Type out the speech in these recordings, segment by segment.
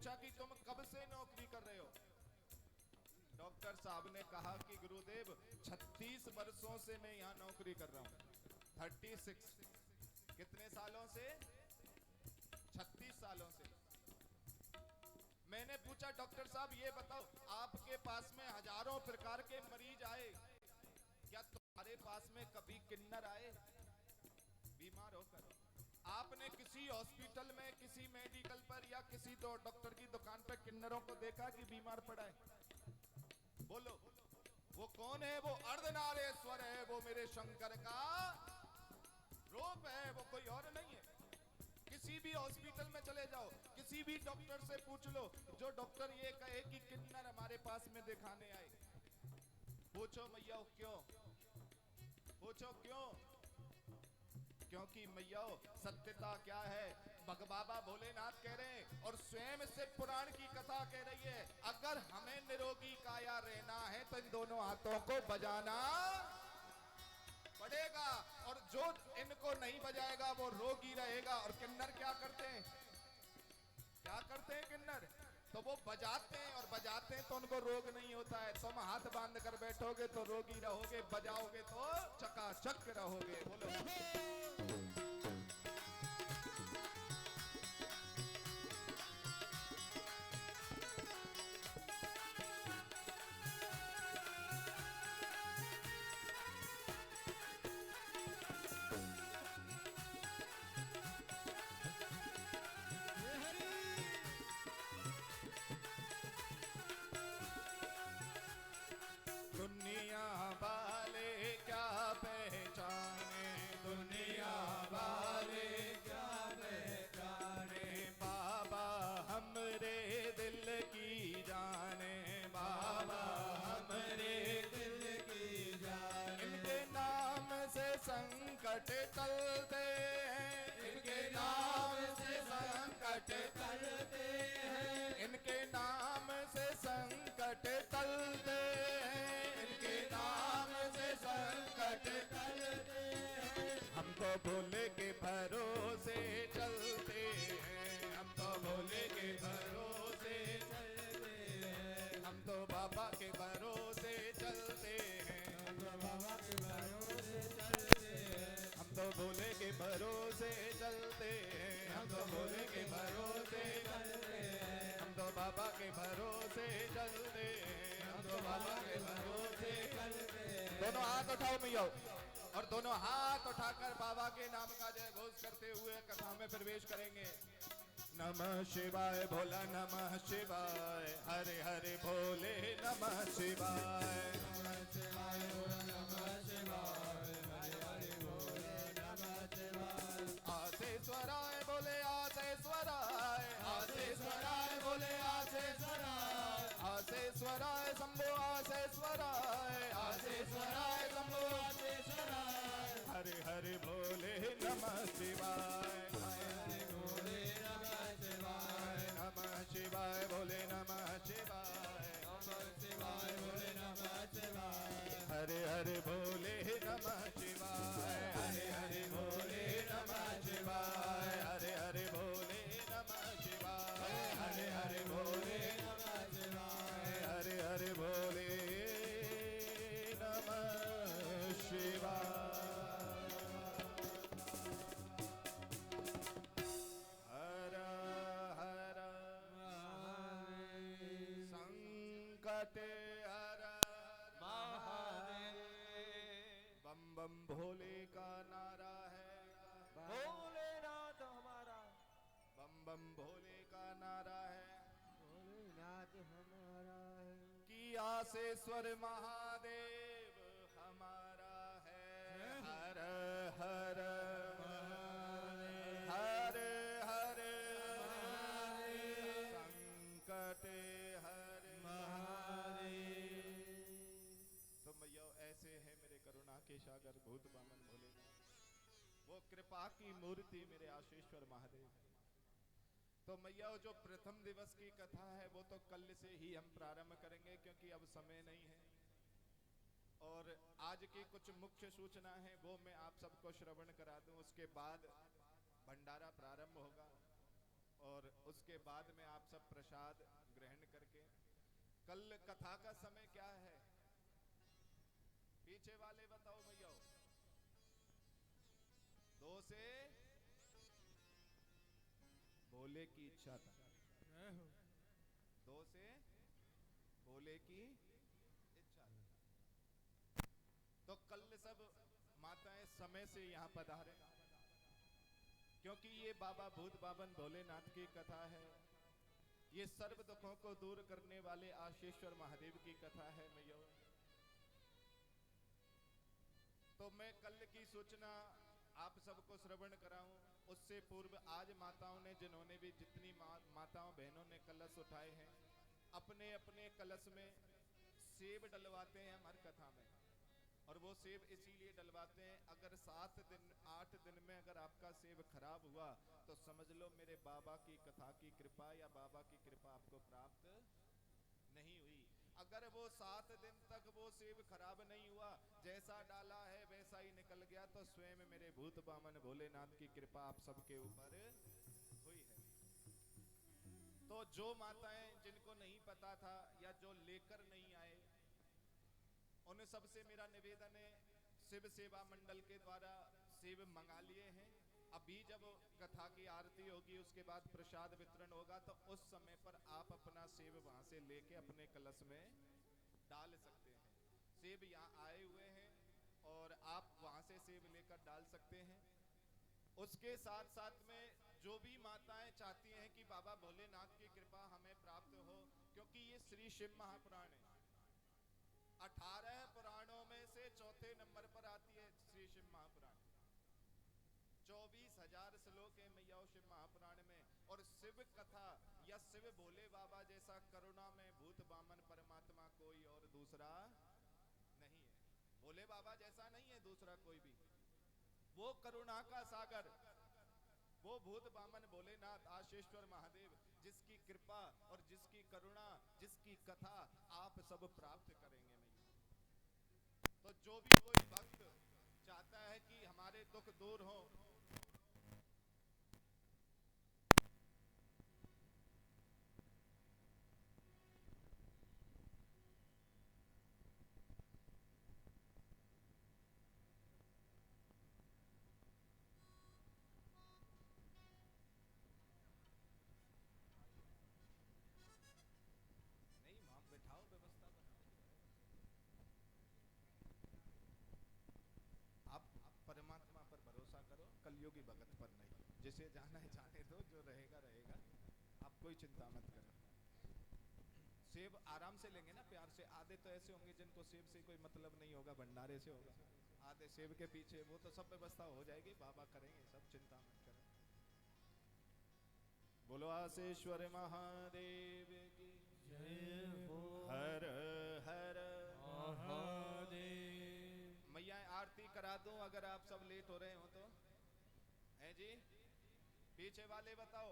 पूछा कि तुम कब से नौकरी कर रहे हो? डॉक्टर साहब ने कहा कि गुरुदेव 36 वर्षों से मैं यहाँ नौकरी कर रहा हूँ। 36। कितने सालों से? 36 सालों से। मैंने पूछा डॉक्टर साहब ये बताओ, आपके पास में हजारों प्रकार के मरीज आए, क्या तुम्हारे पास में कभी किन्नर आए बीमार होकर? आपने किसी हॉस्पिटल में, किसी मेडिकल पर या किसी तो डॉक्टर की दुकान पर किन्नरों को देखा कि बीमार पड़ा है? बोलो, वो कौन है? वो अर्धनारेश्वर है, वो मेरे शंकर का रूप है, वो कोई और नहीं है। किसी भी हॉस्पिटल में चले जाओ, किसी भी डॉक्टर से पूछ लो, जो डॉक्टर ये कहे कि किन्नर हमारे पास में दिखाने आए, पूछो मैया क्यों? पूछो क्यों? क्योंकि मैया सत्यता क्या है? भगबाबा भोलेनाथ कह रहे हैं और स्वयं से पुराण की कथा कह रही है, अगर हमें निरोगी काया रहना है तो इन दोनों हाथों को बजाना पड़ेगा, और जो इनको नहीं बजाएगा वो रोगी रहेगा। और किन्नर क्या करते हैं? क्या करते हैं किन्नर? तो वो बजाते हैं, और बजाते हैं तो उनको रोग नहीं होता है। तुम हाथ बांध कर बैठोगे तो रोगी रहोगे, बजाओगे तो चकाचक रहोगे। बोलो। दुनिया वाले क्या पहचाने, दुनिया वाले क्या पहचाने, बाबा हमरे दिल की जाने, बाबा हमरे दिल की जाने। इनके नाम से संकट टलते हैं, इनके नाम से संकट टलते हैं, इनके नाम से संकट टलते हैं, इनके नाम से संकट टलते हैं। हम तो भोले के भरोसे चलते हैं, हम तो भोले के भरोसे चलते हैं, हम तो बाबा के भरोसे चलते हैं, हम तो बाबा के भरोसे चलते हैं, हम तो भोले के भरोसे चलते हैं, हम तो भोले के भरोसे चलते हैं, हम तो बाबा के भरोसे चलते हैं, हम तो बाबा के भरोसे चलते हैं। दोनों हाथ उठाओ मैया, और दोनों हाथ उठाकर बाबा के नाम का जय घोष करते हुए कथा में प्रवेश करेंगे। नमः शिवाय भोला, नमः शिवाय, हरे हरे भोले, नमः शिवाय, नमः शिवाय भोला, नमः शिवाय, हरे हरे भोले, नमः शिवाय। आसेश्वराय बोले आसेश्वराय, आसेश्वराय बोले आसेश्वराय, आसेश्वराय शंभो आसेश्वराय, आसेश्वराय शंभो आसेश्वराय, हरे हरे भोले, नमः शिवाय, हरे भोले, नमः शिवाय, नमः शिवाय भोले, नमः शिवाय, नमः शिवाय भोले, नमः शिवाय, हरे हरे भोले, नमः शिवाय, हरे हरे भोले, नमः शिवाय, हरे हरे भोले, नमः शिवाय, हरे हरे भोले, नमः शिवाय, हरे हरे भोले, नमः शिवाय। हर हर संकट हर महादेव, बम बम भोले का नारा है, भोलेनाथ हमारा, बम बम भोले का नारा है, भोलेनाथ हमारा है, कि आसेश्वर महादेव हमारा है। हर हर महादेव, हर हर महादेव, संकट हर महादेव। तो मैया ऐसे है मेरे करुणा के सागर भूत बामन भोलेनाथ, वो कृपा की मूर्ति मेरे आशीश्वर महादेव। तो मैया जो प्रथम दिवस की कथा है वो तो कल से ही हम प्रारंभ करेंगे, क्योंकि अब समय नहीं है। और आज की कुछ मुख्य सूचना है वो मैं आप सबको श्रवण करा दूं, उसके बाद भंडारा प्रारंभ होगा। और उसके बाद में आप सब प्रसाद ग्रहण करके, कल कथा का समय क्या है पीछे वाले बताओ भैया? 2 से भोले की इच्छा था, 2 से भोले की इच्छा था। तो कल सब माताएं समय से यहाँ पधारे, क्योंकि ये बाबा भूत बावन भोलेनाथ की कथा है। ये सर्व दुखों को दूर करने वाले आशीश्वर महादेव की कथा है मैया। तो मैं कल की सूचना आप सबको श्रवण कराऊं, उससे पूर्व आज माताओं ने, जिन्होंने भी, जितनी माताओं बहनों ने कलश उठाए हैं, अपने अपने कलश में सेब डलवाते हैं हमारी कथा में। और वो सेब इसीलिए डलवाते हैं, अगर 7 दिन 8 दिन में अगर आपका सेब खराब हुआ तो समझ लो मेरे बाबा की कथा की कृपा या बाबा की कृपा आपको प्राप्त नहीं हुई। अगर वो 7 दिन तक वो सेब खराब नहीं हुआ, जैसा डाला है वैसा ही निकल गया, तो स्वयं मेरे भूत बामन भोलेनाथ की कृपा आप सबके ऊपर हुई है। तो जो माताएं जिनको नहीं पता था या जो लेकर नहीं आए, उन सबसे मेरा निवेदन है, शिव सेवा मंडल के द्वारा सेब मंगा लिए हैं। अभी जब कथा की आरती होगी उसके बाद प्रसाद वितरण होगा, तो उस समय पर आप अपना सेब वहां से लेके अपने कलश में डाल सकते हैं। सेब यहाँ आए हुए हैं और आप वहां से सेब लेकर डाल सकते हैं। उसके साथ साथ में जो भी माताएं चाहती हैं कि बाबा भोलेनाथ की कृपा हमें प्राप्त हो, क्योंकि ये श्री शिव महापुराण है, 18 पुराणों में से चौथे नंबर पर आती है श्री शिव महापुराण। 24,000 श्लोक है मैया शिव महापुराण में। और शिव कथा या शिव भोले बाबा जैसा करुणा में भूत बामन परमात्मा कोई और दूसरा नहीं है। भोले बाबा जैसा नहीं है दूसरा कोई भी। वो करुणा का सागर, वो भूत बामन भोलेनाथ आशीश्वर महादेव, जिसकी कृपा और जिसकी करुणा, जिसकी कथा आप सब प्राप्त करेंगे मैया। तो जो भी कोई भक्त चाहता है कि हमारे दुख दूर हो, नहीं मां बैठाओ, व्यवस्था बनाओ। आप परमात्मा पर भरोसा करो, कलयुगी भगत पर नहीं। जिसे जाना है जाने दो, जो रहेगा रहेगा, आप कोई चिंता मत करो। सेब आराम से लेंगे ना, प्यार से। आधे तो ऐसे होंगे जिनको सेब से कोई मतलब नहीं होगा, भंडारे से होगा। आधे सेब के पीछे, वो तो सब व्यवस्था हो जाएगी, बाबा करेंगे सब, चिंता मत करो। बोलो आशीश्वर महादेव की जय हो। हर हर महादेव। मैया आरती करा दूं अगर आप सब लेट हो रहे हो तो? हैं जी? पीछे वाले बताओ,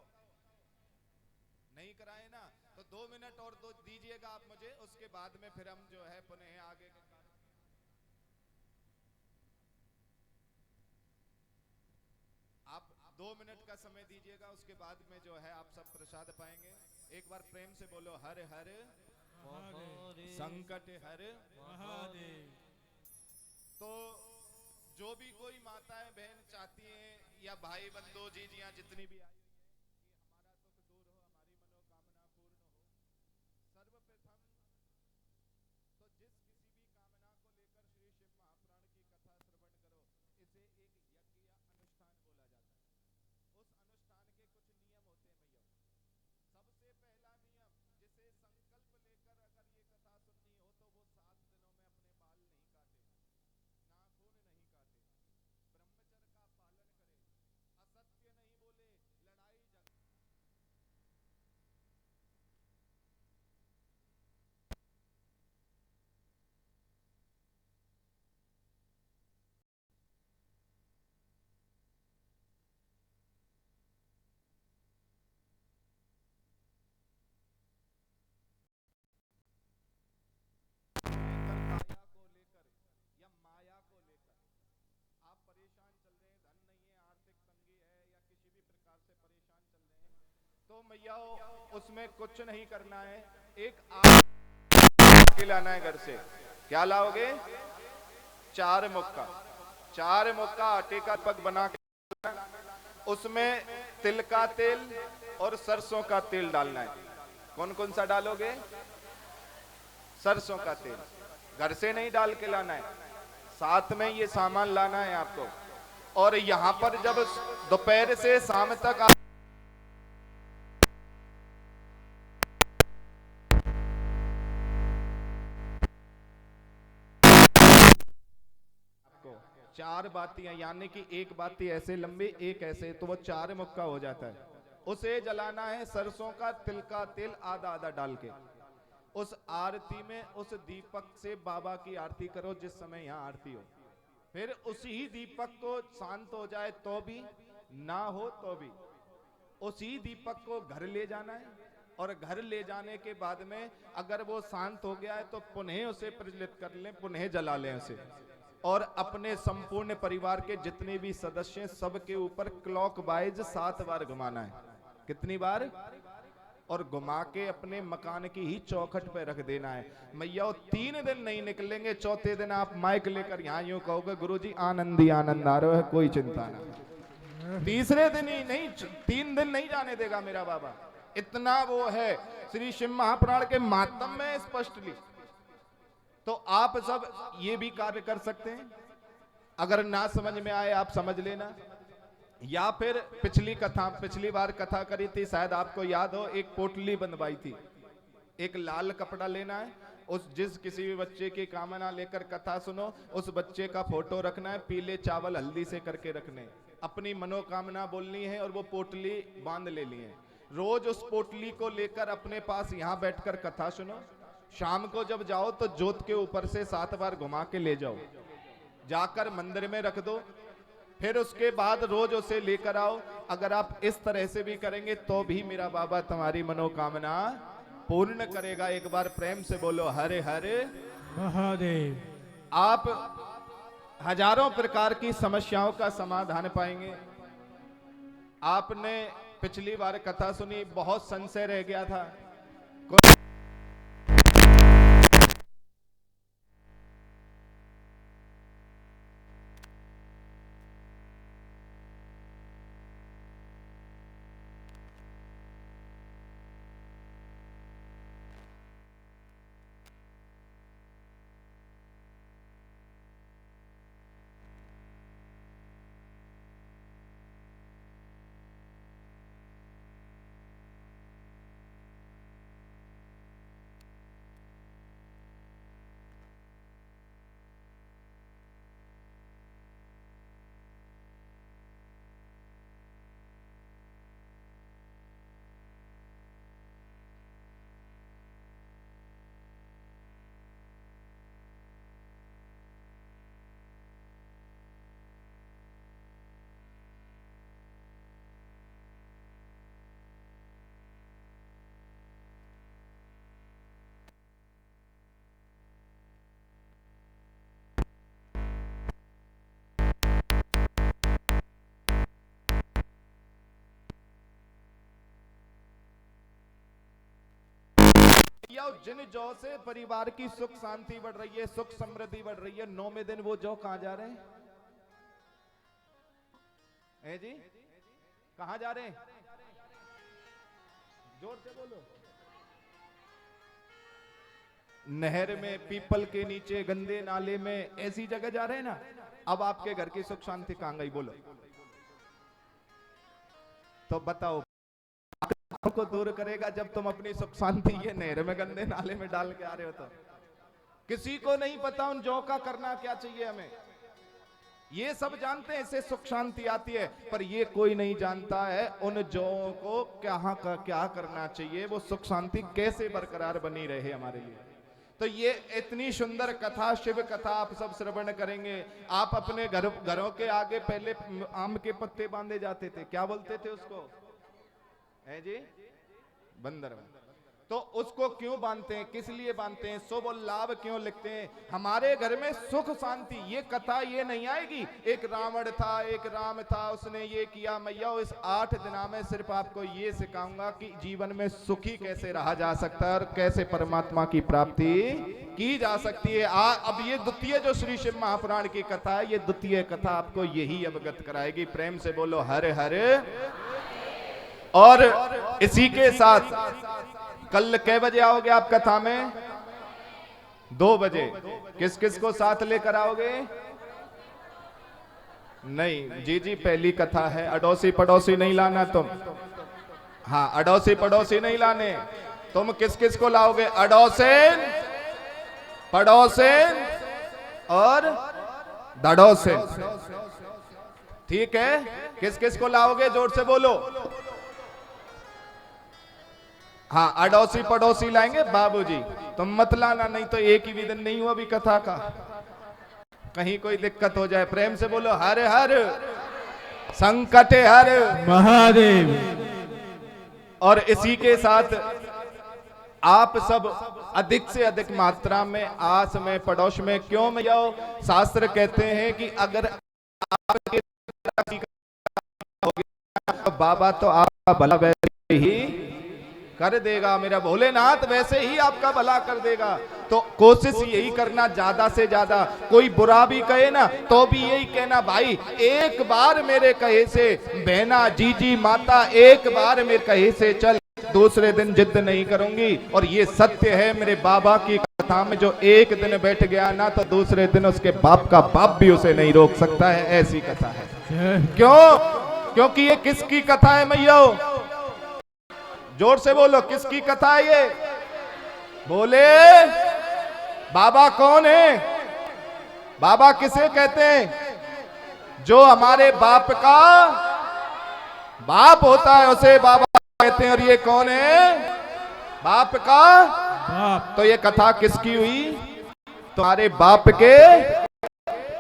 नहीं कराए ना? तो 2 मिनट और दो दीजिएगा आप मुझे, उसके बाद में फिर हम जो है पुनः आगे के कार्य। आप 2 मिनट का समय दीजिएगा, उसके बाद में जो है आप सब प्रसाद पाएंगे। एक बार प्रेम से बोलो हर हर महादेव। संकट हर महादेव। तो जो भी कोई माताएं बहन चाहती हैं या भाई बंधु जीजियां जितनी भी आई हुई हैं कि हमारा दुख दूर हो, हमारी मनोकामना पूर्ण हो, सर्वप्रथम तो जिस किसी भी कामना को लेकर श्री शिव महापुराण की कथा श्रवण करो, इसे एक यज्ञ या अनुष्ठान बोला जाता है। उस अनुष्ठान के कुछ नियम होते हैं भैया। सबसे पहला नियम, जिसे संकल्प लेकर अगर ये कथा सुननी हो तो वो 7 दिनों में अपने बाल नहीं काटे, नाखून नहीं काटे, ब्रह्मचर्य का पालन करे, असत्य नहीं बोले, लड़ाई तो मैया उसमें कुछ नहीं करना है, एक आटे लाना है घर से। क्या लाओगे? 4 मुक्का आटे का पग बना के, उसमें तिल का तेल और सरसों का तेल डालना है। कौन कौन सा डालोगे? सरसों का तेल। घर से नहीं डाल के लाना है, साथ में ये सामान लाना है आपको। और यहां पर जब दोपहर से शाम तक आपको 4 बातियां, यानी कि एक बाती ऐसे लंबी, एक ऐसे, तो वो 4 मुक्का हो जाता है। उसे जलाना है सरसों का तिल का तेल आधा आधा डाल के। उस आरती में उस दीपक से बाबा की आरती करो जिस समय यहाँ आरती हो। फिर उसी ही दीपक को शांत हो जाए तो भी, ना हो तो भी, उसी दीपक को घर ले जाना है। और घर ले जाने के बाद में अगर वो शांत हो गया है तो पुनः उसे प्रज्वलित कर लें, पुनः जला लें उसे। और अपने संपूर्ण परिवार के जितने भी सदस्य हैं सबके ऊपर क्लॉकवाइज 7 बार घुमाना है। कितनी बार? और घुमा के अपने मकान की ही चौखट पे रख देना है। मैया 3 दिन नहीं निकलेंगे, चौथे दिन आप माइक लेकर यहाँ यूं कहोगे गुरुजी आनंद ही आनंद आ रहा है, कोई चिंता नहीं। तीसरे दिन ही नहीं, 3 दिन नहीं जाने देगा मेरा बाबा। इतना वो है श्री शिव महापुराण के मातम में स्पष्टली। तो आप सब ये भी कार्य कर सकते हैं। अगर ना समझ में आए आप समझ लेना, या फिर पिछली बार कथा करी थी, शायद आपको याद हो, एक पोटली बंधवाई थी। एक लाल कपड़ा लेना है, उस जिस किसी भी बच्चे की कामना लेकर कथा सुनो, उस बच्चे का फोटो रखना है, पीले चावल हल्दी से करके रखने, अपनी मनोकामना बोलनी है और वो पोटली बांध लेनी है। रोज उस पोटली को लेकर अपने पास यहाँ बैठकर कथा सुनो। शाम को जब जाओ तो जोत के ऊपर से 7 बार घुमा के ले जाओ, जाकर मंदिर में रख दो। फिर उसके बाद रोज उसे लेकर आओ। अगर आप इस तरह से भी करेंगे तो भी मेरा बाबा तुम्हारी मनोकामना पूर्ण करेगा। एक बार प्रेम से बोलो हरे हरे महादेव। आप हजारों प्रकार की समस्याओं का समाधान पाएंगे। आपने पिछली बार कथा सुनी, बहुत संशय रह गया था। जिन जौ से परिवार की सुख शांति बढ़ रही है, सुख समृद्धि बढ़ रही है, 9वें दिन वो जौ कहां जा रहे हैं? जी कहां जा रहे हैं? जोर से बोलो। नहर में, पीपल के नीचे, गंदे नाले में, ऐसी जगह जा रहे हैं ना। अब आपके घर की सुख शांति कहां गई बोलो? तो बताओ को दूर करेगा जब तुम अपनी सुख शांति ये नहर में, गंदे नाले में डाल के आ रहे हो। तो किसी को नहीं पता उन जौ का करना क्या चाहिए हमें। ये सब जानते हैं इससे सुख शांति आती है, पर ये कोई नहीं जानता है उन जौ को क्या करना चाहिए, वो सुख शांति कैसे बरकरार बनी रहे हमारे लिए। तो ये इतनी सुंदर कथा, शिव कथा आप सब श्रवण करेंगे। आप अपने घरों के आगे पहले आम के पत्ते बांधे जाते थे, क्या बोलते थे उसको? है जी, बंदर। तो उसको क्यों बांधते हैं, किस लिए बांधते हैं, शुभ और लाभ क्यों लिखते हैं, हमारे घर में सुख शांति, ये कथा ये नहीं आएगी। एक रावण था, एक राम था, उसने ये किया। मैया इस 8 दिना में सिर्फ आपको ये सिखाऊंगा कि जीवन में सुखी कैसे रहा जा सकता है और कैसे परमात्मा की प्राप्ति की जा सकती है। अब ये द्वितीय जो श्री शिव महापुराण की कथा है, ये द्वितीय कथा आपको यही अवगत कराएगी। प्रेम से बोलो हरे हरे। और इसी के साथ कल कै बजे आओगे आप कथा में? 2 बजे। किस किस को साथ लेकर आओगे? नहीं जी जी, पहली कथा है, अड़ोसी पड़ोसी नहीं लाना तुम। हाँ, अड़ोसी पड़ोसी नहीं लाने। तुम किस किस को लाओगे? अड़ोसेन, पड़ोसेन और दड़ोसेन। ठीक है, किस किस को लाओगे? जोर से बोलो। हाँ, अड़ोसी पड़ोसी लाएंगे बाबूजी, तुम मत लाना, नहीं तो एक ही भी दिन नहीं हुआ अभी कथा का, कहीं कोई दिक्कत हो जाए। प्रेम से बोलो हर हर संकट हर महादेव। और इसी के साथ आप सब अधिक से अधिक मात्रा में आस में पड़ोस में क्यों में जाओ। शास्त्र कहते हैं कि अगर आपके तो बाबा तो आपका भला वैसे ही कर देगा, मेरा भोलेनाथ वैसे ही आपका भला कर देगा। तो कोशिश यही करना ज्यादा से ज्यादा, कोई बुरा भी कहे ना तो भी यही कहना, भाई एक बार मेरे कहे से, बहना जीजी माता एक बार मेरे कहे से चल, दूसरे दिन जिद नहीं करूंगी। और ये सत्य है मेरे बाबा की कथा में, जो एक दिन बैठ गया ना तो दूसरे दिन उसके बाप का बाप भी उसे नहीं रोक सकता है, ऐसी कथा है। क्यों? क्योंकि ये किसकी कथा है मैया? जोर से बोलो, किसकी कथा है ये? बोले बाबा कौन है? बाबा किसे कहते हैं? जो हमारे बाप का बाप होता है उसे बाबा कहते हैं। और ये कौन है? बाप का बाप। तो ये कथा किसकी हुई? तुम्हारे बाप के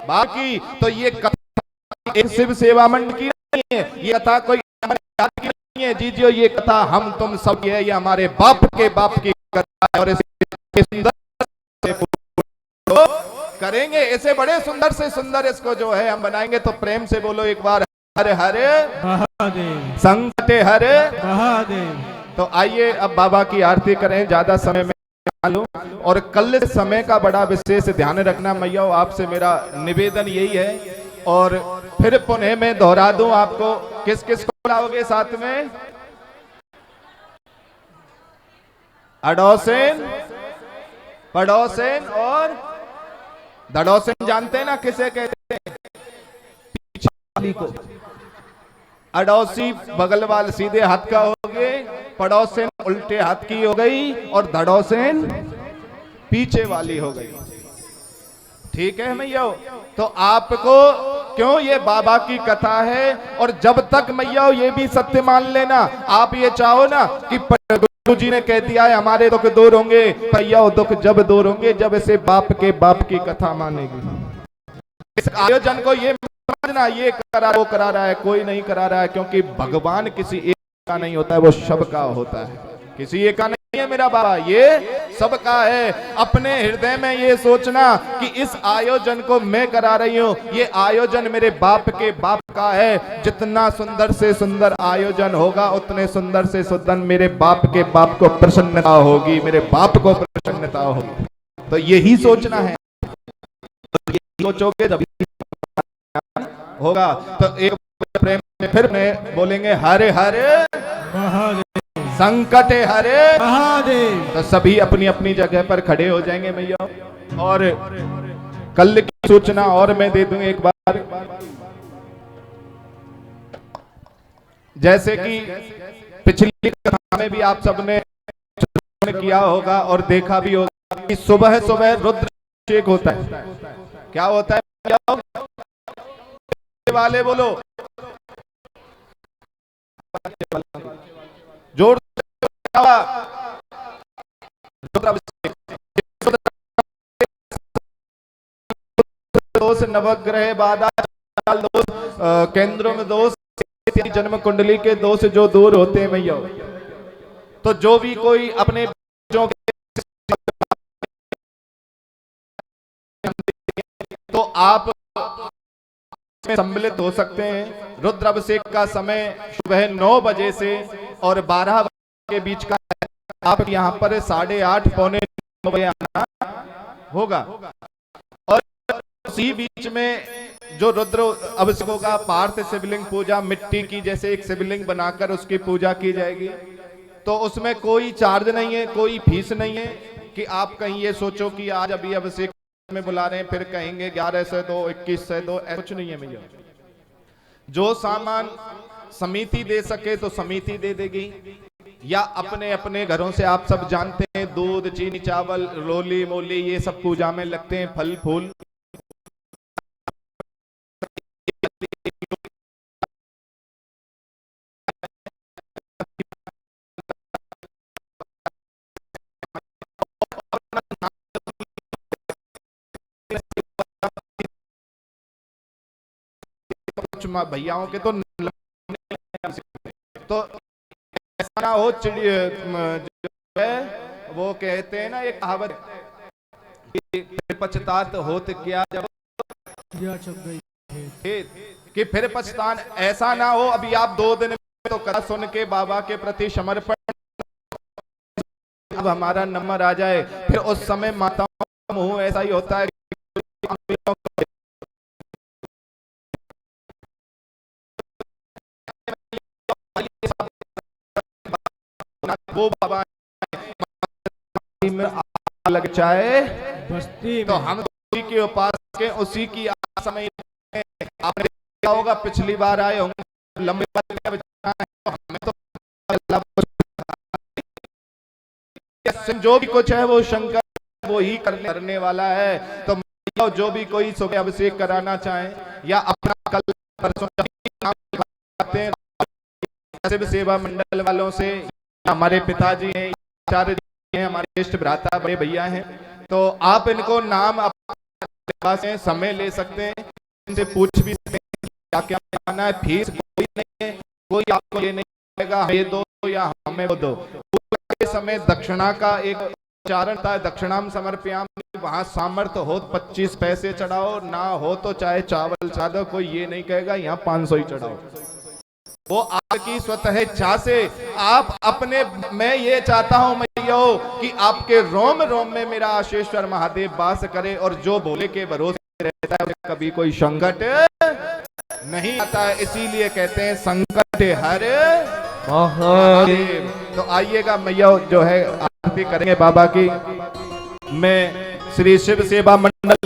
बाप की। तो ये कथा एक शिव सेवा मंडल की नहीं है, ये कथा कोई की नहीं है जी जी, ये कथा हम तुम सब की है, ये हमारे बाप के बाप की कथा है। और इसे सुंदर करेंगे, ऐसे बड़े सुंदर से सुंदर इसको जो है हम बनाएंगे। तो प्रेम से बोलो एक बार हरे हरे महादेव, संकट हरे महादेव। तो आइए अब बाबा की आरती करें, ज्यादा समय में लूं। और कल समय का बड़ा विशेष ध्यान रखना मैया, आपसे मेरा निवेदन यही है। और फिर पुनः मैं दोहरा दूं आपको, किस किस को लाओगे साथ में? अड़ोसेन, पड़ोसेन और दड़ोसेन। जानते हैं ना किसे कहते हैं? पीछे वाली को। अड़ोसी बगल वाले सीधे हाथ का हो गए, पड़ोसेन उल्टे हाथ की हो गई और दड़ोसेन पीछे वाली हो गई। ठीक है मैया? तो आपको क्यों, ये बाबा की कथा है। और जब तक मैया ये भी सत्य मान लेना, आप ये चाहो ना कि गुरु जी ने कह दिया है हमारे दुख दूर होंगे, भैया दुख जब दूर होंगे जब इसे बाप के बाप की कथा मानेगी। इस आयोजन को ये समझना, ये करा वो करा रहा है, कोई नहीं करा रहा है, क्योंकि भगवान किसी एक का नहीं होता है, वो सबका होता है, किसी एक का नहीं है मेरा बाबा, ये सबका है। अपने हृदय में ये सोचना कि इस आयोजन को मैं करा रही हूँ, ये आयोजन मेरे बाप के बाप का है। जितना सुंदर से सुंदर आयोजन होगा उतने सुंदर से सुंदर मेरे बाप के बाप को प्रसन्नता होगी, मेरे बाप को प्रसन्नता होगी। तो यही सोचना है, तो यही सोचोगे जब होगा। तो एक प्रेम में फिर मैं बोलेंगे हरे हरे महादेव, संकट हरे महादेव। तो सभी अपनी अपनी जगह पर खड़े हो जाएंगे मैया। और कल की सूचना और मैं दे दूं एक बार, जैसे कि पिछली कथा में भी आप सबने किया होगा और देखा भी होगा कि सुबह सुबह रुद्राभिषेक होता है। क्या होता है वाले बोलो, जोर दोष, नवग्रह बाधा दोष, केंद्रों में दोष, जन्म कुंडली के दोष जो दूर होते हैं भैया। तो जो भी कोई अपने आप सम्मिलित हो सकते हैं। रुद्र अभिषेक का समय सुबह 9 बजे से और 12 बजे के बीच का है। आप यहाँ पर 8:30 पौने 9 बजे आना होगा। और उसी बीच में जो रुद्र अभिषेकों का पार्थ शिवलिंग पूजा, मिट्टी की जैसे एक शिवलिंग बनाकर उसकी पूजा की जाएगी। तो उसमें कोई चार्ज नहीं है, कोई फीस नहीं है कि आप कहीं ये सोचो कि आज अभी अभिषेक में बुला रहे हैं फिर कहेंगे 11 से दो, 21 से दो, कुछ नहीं है भैया। जो सामान समिति दे सके तो समिति दे देगी, या अपने अपने घरों से आप सब जानते हैं दूध, चीनी, चावल, रोली मोली ये सब पूजा में लगते हैं, फल फूल। भैयाओं के तो ऐसा ना हो, चिड़िया वो कहते हैं ना एक कहावत कि पछतात होत क्या जब कि फिर पछतान, ऐसा ना हो। अभी आप 2 दिन में तो कथा सुन के बाबा के प्रति समर्पण, अब हमारा नंबर आ जाए फिर उस समय माताओं का मुंह ऐसा ही होता है वो बाबा में लग जाए बस्ती, तो हम उसी के उपासक के उसी की आशा में आपने देखा होगा पिछली बार आए होंगे लंबे हमें तो जो भी कुछ है वो शंकर वो ही करने वाला है। तो जो भी कोई सुबह अभिषेक कराना चाहे या अपना कल परसों सेवा मंडल वालों से, हमारे पिताजी हैं, आचार्य जी हैं, हमारे इष्ट भ्राता बड़े भैया हैं, तो आप इनको नाम से समय ले सकते हैं, इनसे पूछ भी सकते हैं क्या क्या करना है। फीस कोई नहीं है, कोई आपको ये नहीं कहेगा हमें दो या हमें वो दो। समय दक्षिणा का एक उच्चारण था, दक्षिणाम समर्पयाम, वहां सामर्थ्य हो 25 पैसे चढ़ाओ, ना हो तो चाहे चावल चढ़ा दो, कोई ये नहीं कहेगा यहाँ 500 ही चढ़ाओ। वो आपकी स्वतः इच्छा से आप अपने, मैं ये चाहता हूं मैया कि आपके रोम रोम में मेरा आशेश्वर महादेव वास करे और जो बोले के भरोसे रहता है कभी कोई संकट नहीं आता है। इसीलिए कहते हैं संकट हर महादेव। तो आइएगा मैया जो है आरती करेंगे बाबा की। मैं श्री शिव सेवा मंडल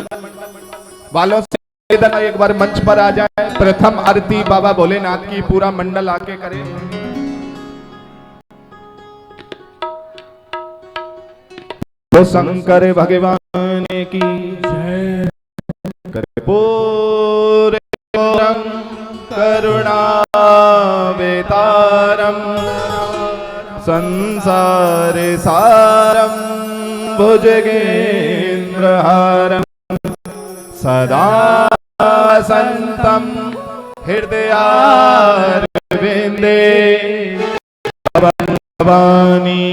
वालों से एक बार मंच पर आ जाए, प्रथम आरती बाबा भोलेनाथ की पूरा मंडल आके करे। तो शंकर भगवान की जय। पूरे करुणा वेतारम संसार सारम भुजगेन्द्रहारम सदा संतम हृदयारविंदे भवानी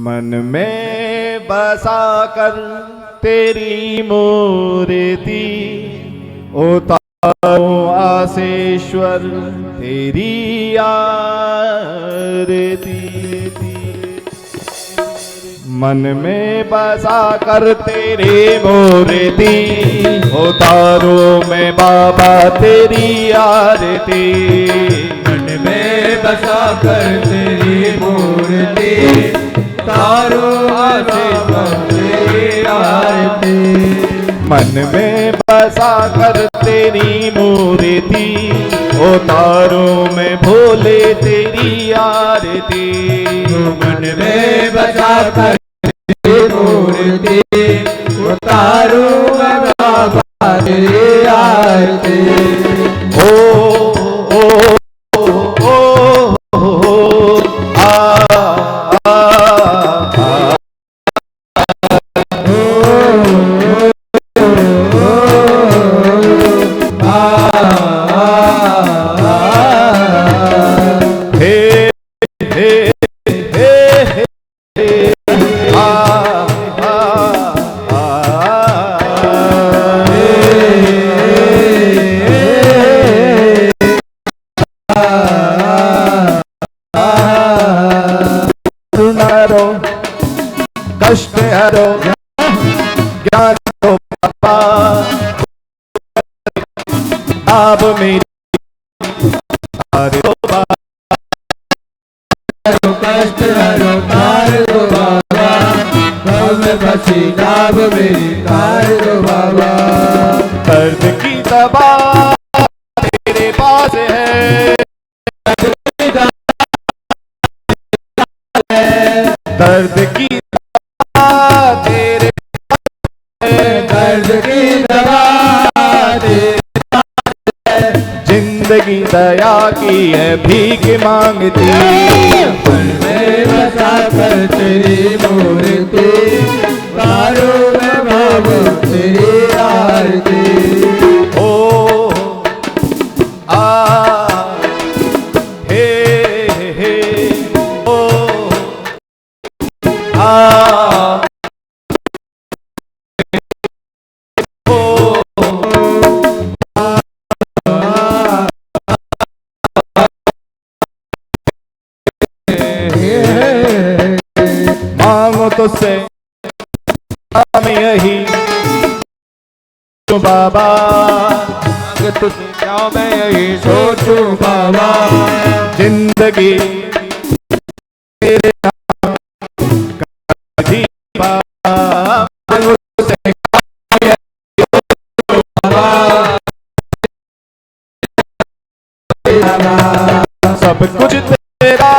मन में बसा कर तेरी मूर्ति उतारो आसेश्वर तेरी आरती। मन में बसा कर तेरी मूर्ति उतारो मैं बाबा तेरी आरती। मन में बसा कर तेरी मूर्ति तारो तेरी आरती। मन में बसा कर तेरी मूर्ति उतारो मैं भोले तेरी आरती। मन में बसा कर तेरी मूर्ति उतारो मैं बाबा तेरी आरती। ओ ओ ओ ओ आ हे हरो, कष्ट हरो, ज्ञान दो बाबा, आप मेरी तार दो बाबा, कष्ट हरो तार दो बाबा, भव फंसी नाव मेरी तार दो बाबा। दर्द की दवा तेरे पास है, दर्द की दवा तेरे पास है, दर्द की दवा तेरे जिंदगी दया की है भीख मांगती, पल में बसा कर तेरी मूर्ति, तारों में भाव तेरी आरती। ओ आ हे हे ओ आ मांगो तुझसे हम यही तो बाबा, मांग तुझसे क्या मैं यही सोचो बाबा, जिंदगी तेरे नाम का जी बाबा, मांगो तुझसे सब कुछ तेरा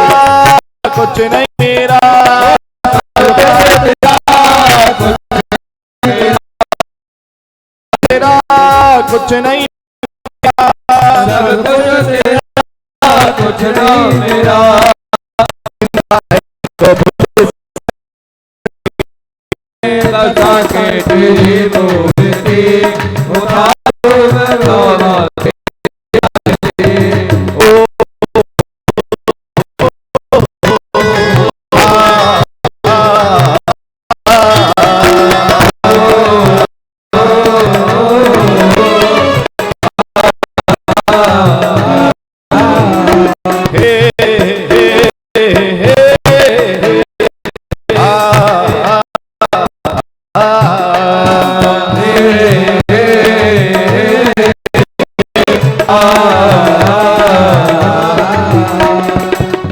कुछ नहीं मेरा, तेरा कुछ नहीं सब कुछ तेरा कुछ नहीं मेरा, बसा के तेरी मूर्ति, उतारो मैं बाबा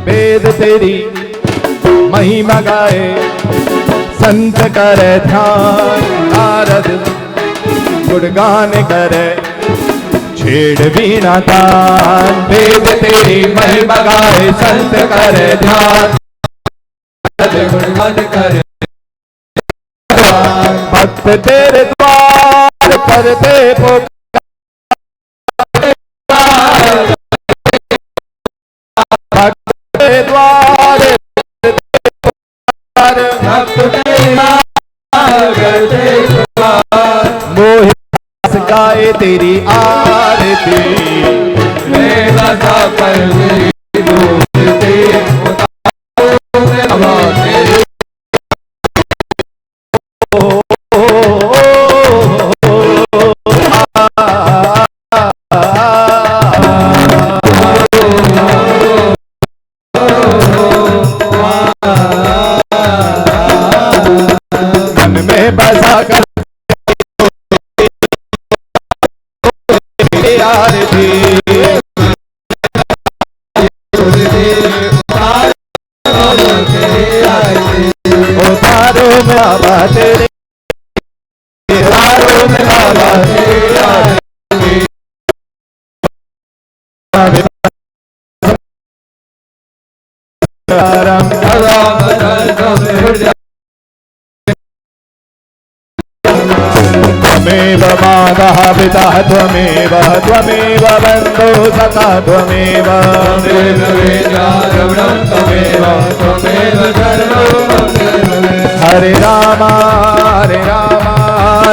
वेद तेरी महिमा गाए, संत करे ध्यान, नारद गुणगान करे, छेड़ बीना तान। वेद तेरी महिमा गाए, संत करे ध्यान, गुणगान करे, भक्त तेरे द्वार करते पुकार, भक्त तेरे द्वार भक्त तेरा करते पुकार, मोहित गाए तेरी आरती, मैं बसा कर तेरी मूर्ति, उतारो मैं बाबा तेरी मन में बसा कर आरती, उतारो में बाबा तेरे, उतारो में बाबा तेरे, राम त्वमेव मातः पिता त्वमेव, त्वमेव बन्धो सखा त्वमेव, हरे राम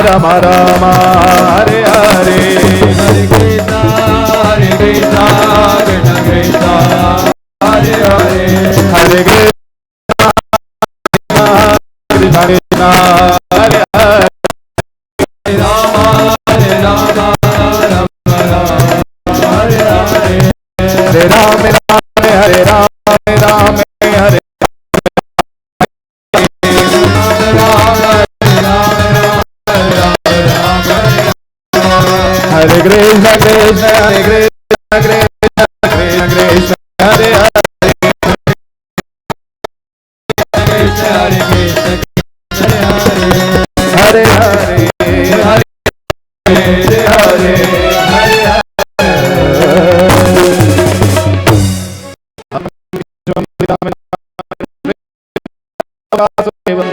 राम राम हरे हरे, हरे कृष्णा कृष्णा कृष्णा हरे हरे, हरे कृष्णा कृष्णा कृष्णा हरे हरे, हरे राम हरे हरे, हरे राम राम हरे राम राम हरे Krishna Krishna Hare Krishna Krishna Krishna Hare Hare Krishna Hare Krishna Hare Hare Hare Hare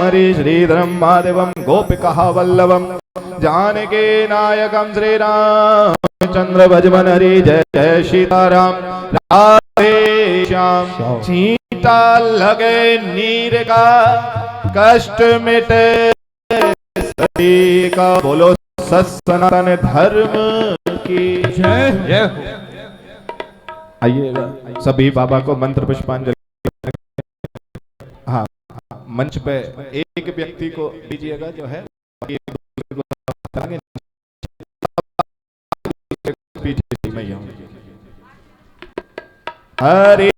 हरे श्रीधरम महादेवम गोपिका वल्लभम जानकी नायकम श्रीरामचंद्र भजमन हरि जय जय सीताराम राधे श्याम सीता लगे नीर का कष्ट मिटे सती का बोलो सनातन धर्म की जय। आइएगा सभी बाबा को मंत्र पुष्पांजलि। हाँ मंच पे एक व्यक्ति को दीजिएगा जो है पीछे मैं हूँ। हरे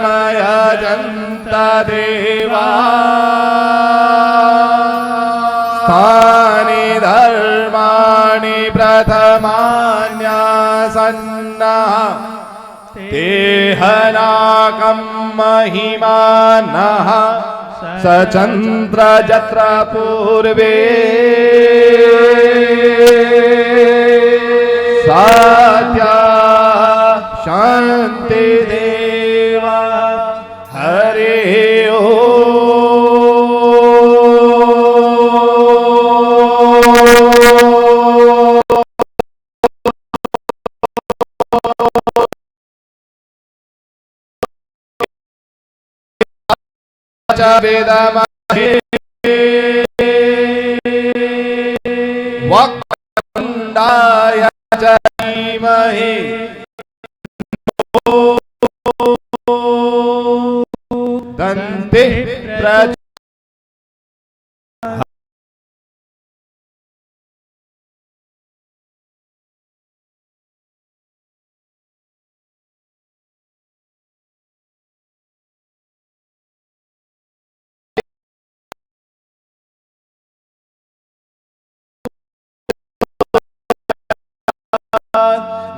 माया जनता देवा स्थानि धर्माणि प्रथमान्यासन्ना तेहनाकं महिमानः सचन्द्र जत्र पूर्वे सात्या शांति देवा हरे ओ वेदमहे वक्रतुण्डाय धीमहि दन्ते प्रचोदयात्।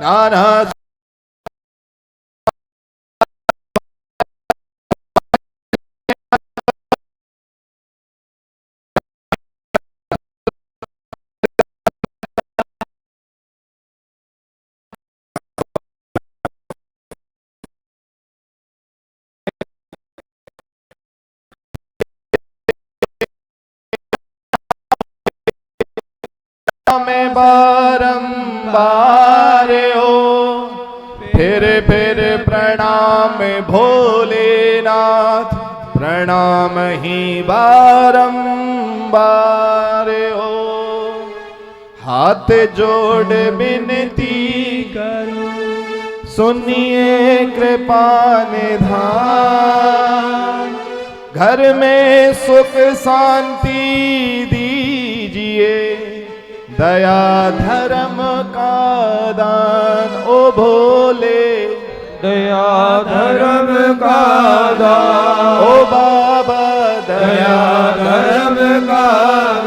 नाना में बारंबार हो फिर प्रणाम भोलेनाथ प्रणाम ही बारंबार हो। हाथ जोड़ विनती करो सुनिए कृपा निधान घर में सुख शांति दीजिए दया धर्म का दान ओ भोले दया धर्म का दान ओ बाबा दया धर्म का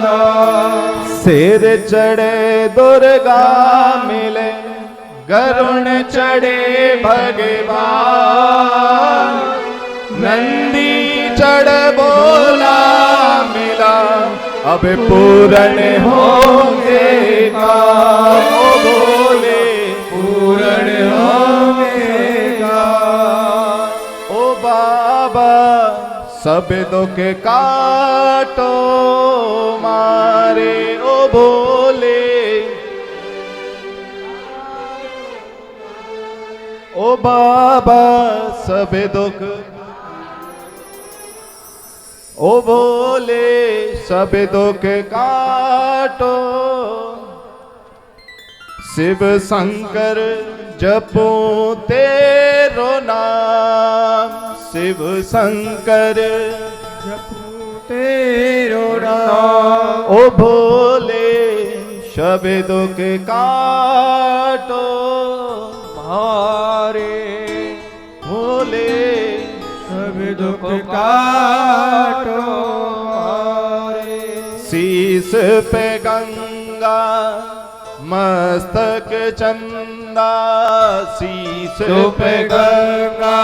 दान। सिर चढ़े दुर्गा मिले गरुण चढ़े भगवान नंदी चढ़ बोला मिला अब पूर्ण होंगे काम ओ बोले पूर्ण होंगे काम। ओ बाबा सब दुख काटो मारे ओ भोले ओ बाबा सब दुख ओ भोले सब दुख काटो शिव शंकर जपो तेरो नाम शिव शंकर जपू तेरो नाम। ओ भोले सब दुख काटो मारे भोले सब दुख काटो मारे। शीस पे गंगा मस्तक चंदा शीस पे गंगा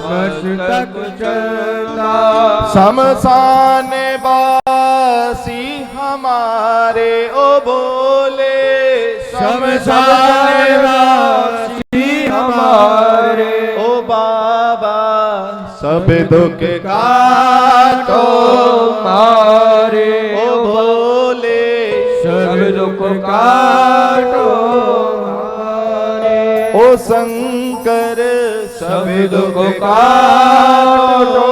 मस्तक चंदा। शमशान बासी हमारे ओ बोले शमशान वासी हमारे। ओ बाबा सब दुख काटो मारे ओ भोले सब दुख काटो मारे। ओ शंकर सब दुख काटो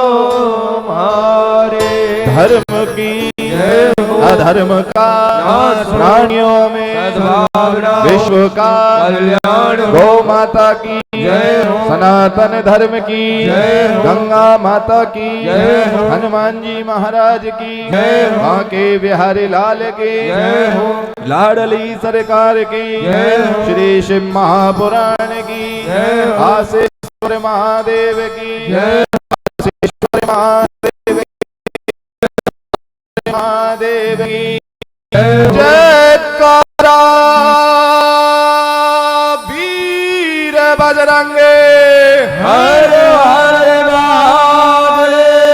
मारे। धर्म की जय हो। अधर्म का नाश हो। प्राणियों में सद्भावना हो। विश्व का कल्याण हो। गौ माता की जय हो। सनातन धर्म की जय हो। गंगा माता की जय हो। हनुमान जी महाराज की जय हो। बांके बिहारी लाल की जय हो। लाडली सरकार की जय हो। श्री शिव महापुराण की जय हो। आशीश्वर महादेव की जय आशीश्वर महादेव महादेव की जय कारा वीर बजरंगे हर हर महादेव।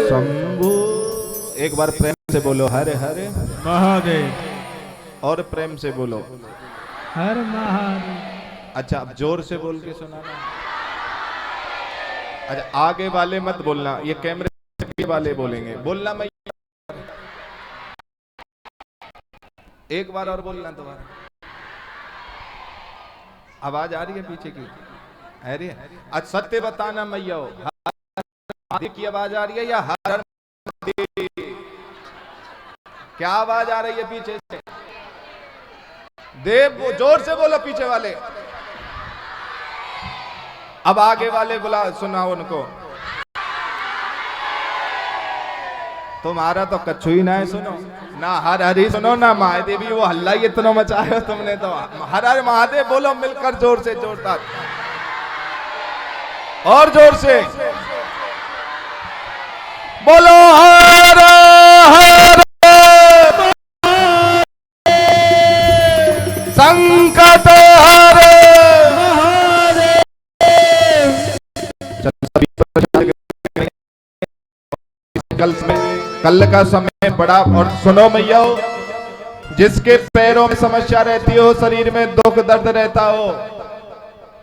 शंभु। एक बार प्रेम से बोलो हरे हरे महादेव। और प्रेम से बोलो हर महादेव। अच्छा अब जोर से बोल के सुनाना। अच्छा आगे वाले मत बोलना, ये कैमरे वाले बोलेंगे। बोलना मैं एक बार और बोलना दोबारा। आवाज आ रही है पीछे की? आ रही है? अच्छा सत्य बताना मैया महादेव की आवाज आ रही है या हर हर महादेव? क्या आवाज आ रही है पीछे से? देव वो जोर से बोलो पीछे वाले। अब आगे वाले बुला सुनाओ उनको। तुम्हारा तो कच्छु ही ना है, सुनो ना हर हरी सुनो ना महादेवी। वो हल्ला ही इतना मचाया तुमने तो। हर हर महादेव बोलो मिलकर जोर से, जोरदार और जोर से बोलो हर हर संकट हर कल का समय बड़ा। और सुनो मैया, जिसके पैरों में समस्या रहती हो, शरीर में दुख दर्द रहता हो,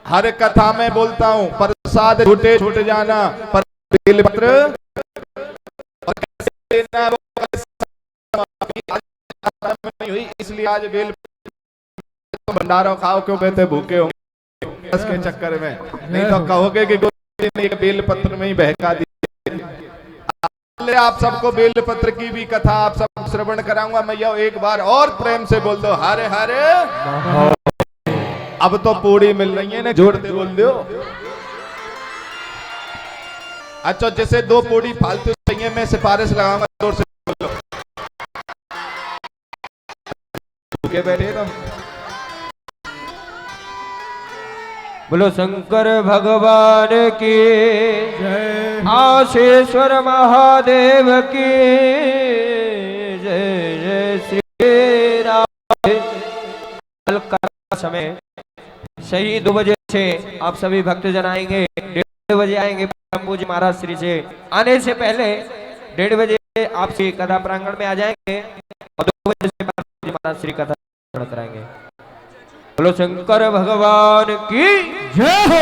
हर कथा में बोलता हूँ प्रसाद छूटे छूट जाना, पर बेलपत्र और कैसे देना वो नहीं हुई, इसलिए आज बेल भंडारा खाओ क्यों कहते भूखे हो के चक्कर में। नहीं तो कहोगे कि बेल पत्र में ही बहका दी। आप सबको बेल पत्र की भी कथा आप सब श्रवण कराऊंगा। मैया एक बार और प्रेम से बोल दो हरे हरे। अब तो पूरी मिल रही है ना, जोड़ते बोल दो। अच्छा जैसे 2 पूरी फालतू चाहिए, मैं सिफारिश लगाऊंगा, जोर से बोलो। भूखे बैठे तुम। बोलो शंकर भगवान की जय। आशीश्वर महादेव की जय। जय श्री राम। कल का समय सही 2 बजे से आप सभी भक्तजन आएंगे। 1:30 बजे आएंगे। परम पूज्य महाराज श्री से आने से पहले 1:30 बजे आप श्री कथा प्रांगण में आ जाएंगे और 2 बजे से परम पूज्य महाराज श्री कथा कराएंगे। बोलो शंकर भगवान की जय हो।